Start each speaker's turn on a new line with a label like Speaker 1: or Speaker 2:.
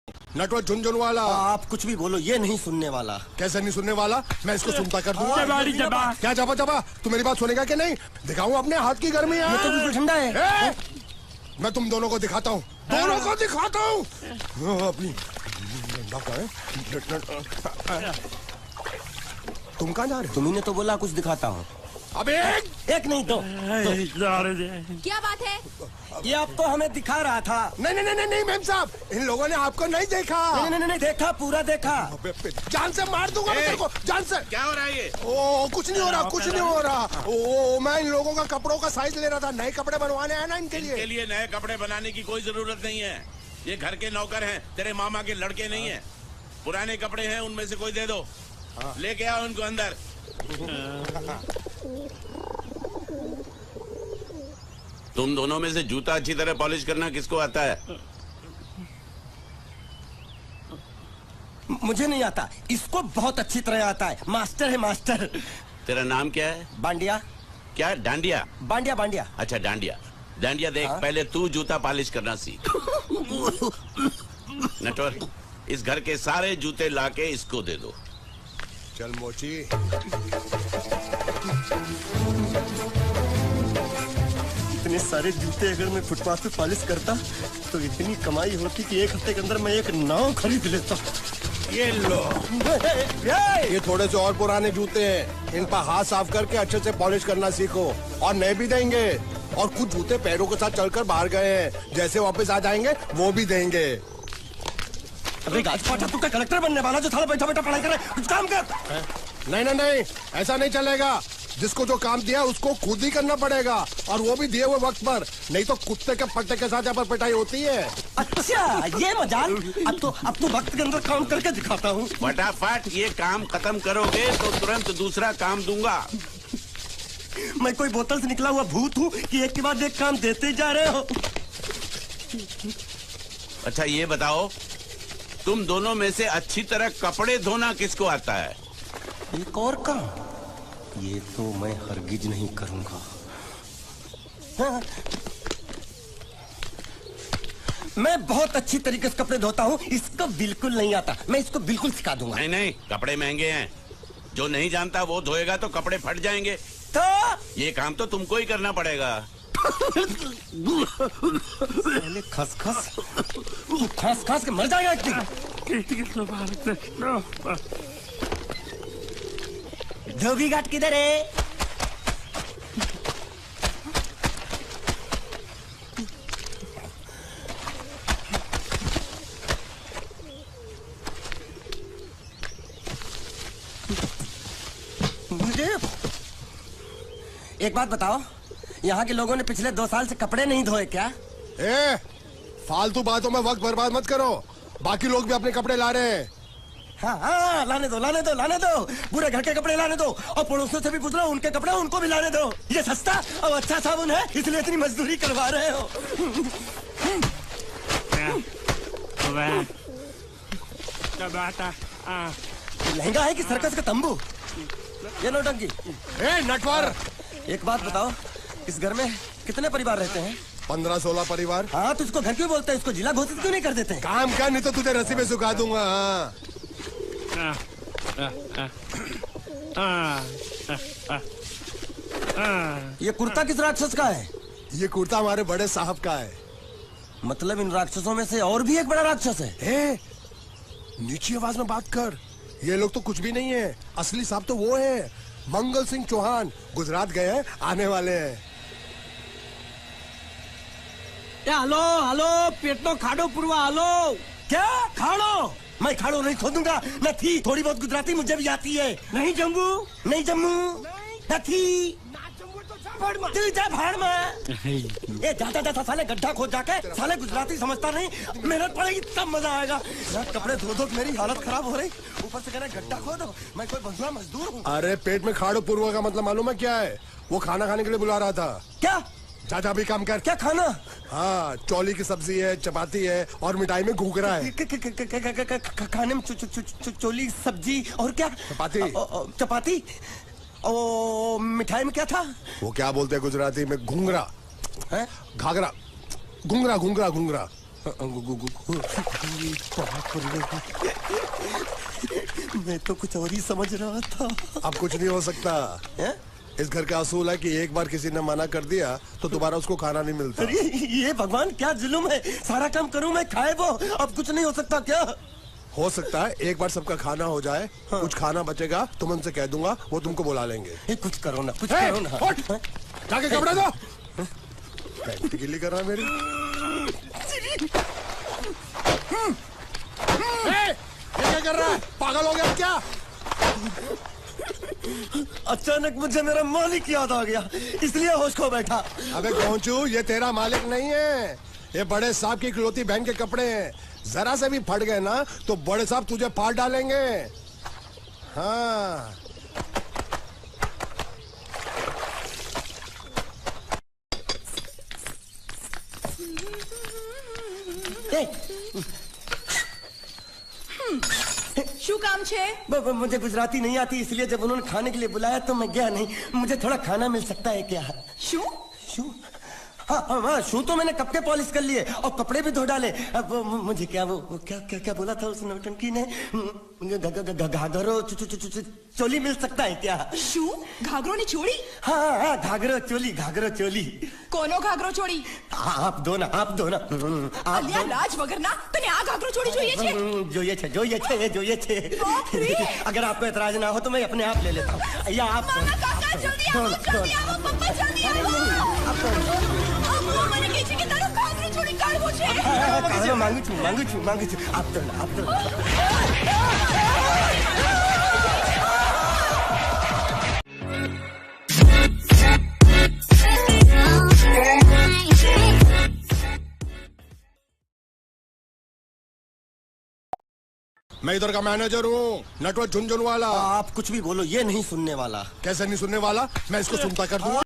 Speaker 1: नटवर झुनझुन वाला।
Speaker 2: आप कुछ भी बोलो, ये नहीं सुनने वाला।
Speaker 1: कैसे नहीं सुनने वाला? मैं इसको सुनता कर दूंगा।
Speaker 3: क्या
Speaker 1: जबा जबा, तू मेरी बात सुनेगा कि नहीं? दिखाऊं अपने हाथ की गर्मी?
Speaker 2: ये तो बिल्कुल ठंडा है।
Speaker 1: मैं तुम दोनों को दिखाता हूँ, दोनों को दिखाता हूँ। तुम कहाँ जा रहे हो?
Speaker 2: तुम्ही ने तो बोला कुछ दिखाता हूँ।
Speaker 1: अब
Speaker 2: एक नहीं दो।
Speaker 4: क्या बात है?
Speaker 2: ये आपको हमें दिखा रहा था।
Speaker 1: नहीं नहीं नहीं नहीं मैम साहब, इन लोगों ने आपको नहीं देखा।
Speaker 2: नहीं देखा, पूरा देखा।
Speaker 1: जान से मार दूंगा मैं तेरे को, जान से।
Speaker 3: क्या हो रहा है ये?
Speaker 1: ओ कुछ नहीं हो रहा, कुछ नहीं हो रहा। ओ मैं इन लोगों का कपड़ों का साइज ले रहा था, नए कपड़े बनवाने आए ना इनके लिए।
Speaker 3: नए कपड़े बनाने की कोई जरूरत नहीं है। ये घर के नौकर हैं, तेरे मामा के लड़के नहीं हैं। पुराने कपड़े हैं, उनमें से कोई दे दो। लेके आओ उनको अंदर। तुम दोनों में से जूता अच्छी तरह पॉलिश करना किसको आता है?
Speaker 2: मुझे नहीं आता, इसको बहुत अच्छी तरह आता है। मास्टर है मास्टर।
Speaker 3: तेरा नाम क्या है?
Speaker 2: बांडिया।
Speaker 3: क्या? डांडिया?
Speaker 2: बांडिया बांडिया।
Speaker 3: अच्छा डांडिया। डांडिया देख, पहले तू जूता पॉलिश करना सीख। नटवर, इस घर के सारे जूते लाके इसको दे दो।
Speaker 1: चल मोची।
Speaker 2: इतने सारे जूते अगर मैं फुटपाथ पे पॉलिश करता तो इतनी कमाई होती कि एक हफ्ते के अंदर मैं एक नाव खरीद लेता।
Speaker 1: ये लो, ये थोड़े से और पुराने जूते हैं, इन पर हाथ साफ करके अच्छे से पॉलिश करना सीखो। और नए भी देंगे, और कुछ जूते पैरों के साथ चलकर बाहर गए हैं, जैसे वापस आ जाएंगे वो भी देंगे।
Speaker 2: अबे गाजपाटा, तू क्या कलेक्टर बनने वाला जो थाला बैठा बैठा पढ़ाई करे? कुछ काम कर।
Speaker 1: नहीं नहीं नहीं, ऐसा नहीं चलेगा। जिसको जो काम दिया उसको खुद ही करना पड़ेगा, और वो भी दिए हुए वक्त पर, नहीं तो कुत्ते के पट्टे के साथ यहाँ पर पिटाई होती है।
Speaker 2: अच्छा ये मजाक। अब तो वक्त के अंदर काम करके दिखाता हूँ।
Speaker 3: फटाफट ये काम खत्म करोगे तो तुरंत दूसरा काम दूंगा।
Speaker 2: मैं कोई बोतल से निकला हुआ भूत हूँ कि एक के बाद एक काम देते जा रहे हो?
Speaker 3: अच्छा ये बताओ, तुम दोनों में से अच्छी तरह कपड़े धोना किसको आता है?
Speaker 2: एक और काम? ये तो मैं हरगिज नहीं करूंगा। हाँ। मैं बहुत अच्छी तरीके से कपड़े धोता हूँ, इसको बिल्कुल नहीं आता। मैं इसको बिल्कुल सिखा दूंगा।
Speaker 3: नहीं नहीं, कपड़े महंगे हैं, जो नहीं जानता वो धोएगा तो कपड़े फट जाएंगे।
Speaker 2: तो
Speaker 3: ये काम तो तुमको ही करना पड़ेगा।
Speaker 2: खस खस के मर जाएगा। धोबी घाट किधर है? एक बात बताओ, यहाँ के लोगों ने पिछले 2 साल से कपड़े नहीं धोए क्या?
Speaker 1: फालतू बातों में वक्त बर्बाद मत करो, बाकी लोग भी अपने कपड़े ला रहे हैं।
Speaker 2: हाँ, लाने दो। पूरे घर के कपड़े लाने दो, और पड़ोसियों से भी पूछ लो, उनके कपड़े उनको भी लाने दो। ये सस्ता और अच्छा साबुन है, इसलिए इतनी मजदूरी करवा रहे हो। लहंगा है कि सर्कस का तंबू? ये नौटंकी।
Speaker 1: नटवर,
Speaker 2: एक बात बताओ, इस घर में कितने परिवार रहते हैं?
Speaker 1: 15-16 परिवार।
Speaker 2: हाँ, तो इसको घर क्यों बोलते हैं? इसको जिला घोषित क्यों नहीं कर देते?
Speaker 1: काम कर, नहीं तो तुझे रस्सी में सुखा दूंगा।
Speaker 2: ये कुर्ता किस राक्षस का है?
Speaker 1: ये कुर्ता हमारे बड़े साहब का है।
Speaker 2: मतलब इन राक्षसों में से और भी एक बड़ा राक्षस है?
Speaker 1: नीची आवाज में बात कर, ये लोग तो कुछ भी नहीं है। असली साहब तो वो है, मंगल सिंह चौहान, गुजरात गए हैं, आने वाले हैं।
Speaker 2: हेलो, पेट तो खाड़ो पुरवा। हेलो, क्या खाड़ो? मैं खाड़ो नहीं खोदूंगा। न थी, थोड़ी बहुत गुजराती मुझे भी आती है। नहीं जम्मू, न थी। तू जा भाड़ में। ये जाता साले गड्ढा खोद जाके, साले गुजराती समझता नहीं। मेहनत पड़ेगी तब मजा आएगा। कपड़े धो धो मेरी हालत खराब हो रही, ऊपर से कह रहे गड्ढा खोदो। मैं कोई बंधुआ मजदूर हूँ?
Speaker 1: अरे पेट में खाड़ो पुरवा का मतलब मालूम है क्या है? वो खाना खाने के लिए बुला रहा था।
Speaker 2: क्या?
Speaker 1: जा भी काम कर।
Speaker 2: क्या खाना?
Speaker 1: हाँ, चौली की सब्जी है, चपाती है, और मिठाई में घूघरा है।
Speaker 2: खाने में चोली सब्जी और क्या? चपाती। ओ मिठाई में क्या था?
Speaker 1: वो क्या बोलते हैं गुजराती में? घूंघरा।
Speaker 2: है?
Speaker 1: घाघरा। घूंघरा।
Speaker 2: मैं तो कुछ और ही समझ रहा था।
Speaker 1: अब कुछ नहीं हो सकता
Speaker 2: हैं?
Speaker 1: इस घर का असूल है कि एक बार किसी ने मना कर दिया तो दोबारा उसको खाना नहीं मिलता।
Speaker 2: अरे ये भगवान क्या जुल्म है, सारा काम करूं मैं खाए वो, अब कुछ नहीं हो सकता क्या?
Speaker 1: हो सकता है एक बार सबका खाना हो जाए, कुछ खाना बचेगा तो मैं उनसे कह दूंगा, वो तुमको बुला लेंगे।
Speaker 2: कुछ करो ना, कुछ
Speaker 1: ए,
Speaker 2: करो ना।
Speaker 1: उठ! जाके कपड़े दो। पैंट गिल्ली कर रहा है मेरी। ये क्या कर रहा है? पागल हो गया क्या?
Speaker 2: अचानक मुझे मेरा मालिक याद आ गया, इसलिए होश खो बैठा।
Speaker 1: अबे पहुंचू, ये तेरा मालिक नहीं है, ये बड़े साहब की इकलौती बहन के कपड़े हैं। जरा से भी फट गए ना तो बड़े साहब तुझे फाड़ डालेंगे। हाँ
Speaker 4: શું કામ છે?
Speaker 2: मुझे गुजराती नहीं आती, इसलिए जब उन्होंने खाने के लिए बुलाया तो मैं गया नहीं। मुझे थोड़ा खाना मिल सकता है क्या?
Speaker 4: શું?
Speaker 2: शू? हाँ, शू तो मैंने कब के पॉलिश कर लिए और कपड़े भी धो डाले। अब मुझे क्या वो क्या क्या क्या बोला था उस नौटंकी ने? घाघरो चोली मिल सकता है क्या?
Speaker 4: શું? ઘાઘરોની ચોળી?
Speaker 2: हाँ, घाघरो चोली।
Speaker 4: કોનો ઘાઘરો ચોળી?
Speaker 2: आप दो ना, आप दो ना। आप
Speaker 4: અલ્યા લાજ વગરના, તને આ ઘાઘરો ચોળી જોઈએ છે?
Speaker 2: જોઈએ છે।
Speaker 4: बाप रे!
Speaker 2: अगर आपको एतराज ना हो तो मैं अपने आप ले लेता हूँ, या आप
Speaker 4: મામા કાકા જલ્દી આવો, પપ્પા જલ્દી આવો। અમ્મા મને કહે છે કે તારો ઘાઘરો ચોળી કાઢવો છે।
Speaker 2: मांगू छू। आप तो
Speaker 1: मैं इधर का मैनेजर हूँ, नटवर झुनझुन वाला।
Speaker 2: आप कुछ भी बोलो, ये नहीं सुनने वाला।
Speaker 1: कैसे नहीं सुनने वाला? मैं इसको सुनता कर दूंगा।